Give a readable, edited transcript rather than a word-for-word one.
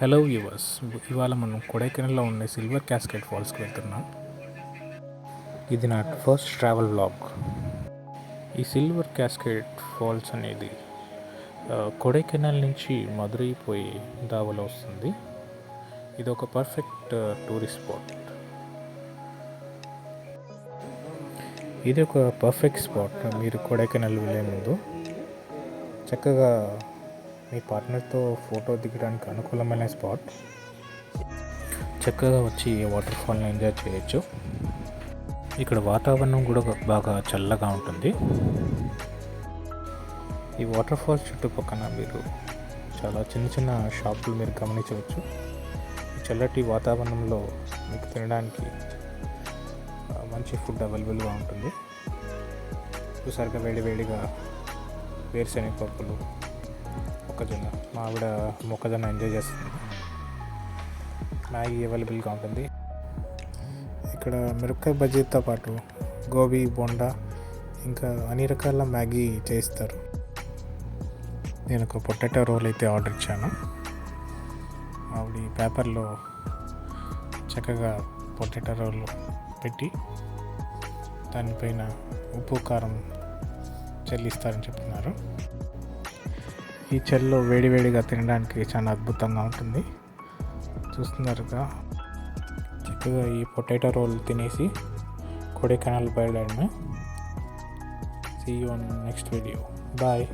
Hello viewers, ఇవాళ మనం కొడైకెనాల్లో ఉండే సిల్వర్ క్యాస్కేడ్ ఫాల్స్కి వెళ్తున్నాం. ఇది నా ఫస్ట్ ట్రావెల్ వ్లాగ్. ఈ సిల్వర్ క్యాస్కేడ్ ఫాల్స్ అనేది కొడైకెనాల్ నుంచి మదురై పోయి దావలో వస్తుంది. ఇది ఒక పర్ఫెక్ట్ టూరిస్ట్ స్పాట్. ఇది ఒక పర్ఫెక్ట్ స్పాట్. మీరు కొడైకెనాల్ వెళ్ళే ముందు చక్కగా మీ పార్ట్నర్తో ఫోటో దిగడానికి అనుకూలమైన స్పాట్. చక్కగా వచ్చి వాటర్ ఫాల్ని ఎంజాయ్ చేయొచ్చు. ఇక్కడ వాతావరణం కూడా బాగా చల్లగా ఉంటుంది. ఈ వాటర్ ఫాల్స్ చుట్టుపక్కల మీరు చాలా చిన్న చిన్న షాపులు మీరు గమనించవచ్చు. ఈ చల్లటి వాతావరణంలో మీకు తినడానికి మంచి ఫుడ్ అవైలబుల్గా ఉంటుంది. చూసారుగా వేడివేడిగా వేరుశనగ పప్పులు, మొక్కజొన్న. మా ఆవిడ మొక్కజొన్న ఎంజాయ్ చేస్తుంది. మ్యాగీ అవైలబుల్గా ఉంటుంది. ఇక్కడ మిరపకాయ బజ్జీతో పాటు గోబీ, బోండా, ఇంకా అన్ని రకాల మ్యాగీ చేస్తారు. నేను ఒక పొటాటో రోల్ అయితే ఆర్డర్ ఇచ్చాను. ఆవిడ పేపర్లో చక్కగా పొటాటో రోల్ పెట్టి దానిపైన ఉప్పు, కారం చెల్లిస్తారని చెప్తున్నారు. ఈ చలిలో వేడివేడిగా తినడానికి చాలా అద్భుతంగా ఉంటుంది. చూస్తున్నారుగా, చక్కగా ఈ పొటాటో రోల్ తినేసి కొడైకెనాల్ బయలుదేరిన. See you on next video. Bye.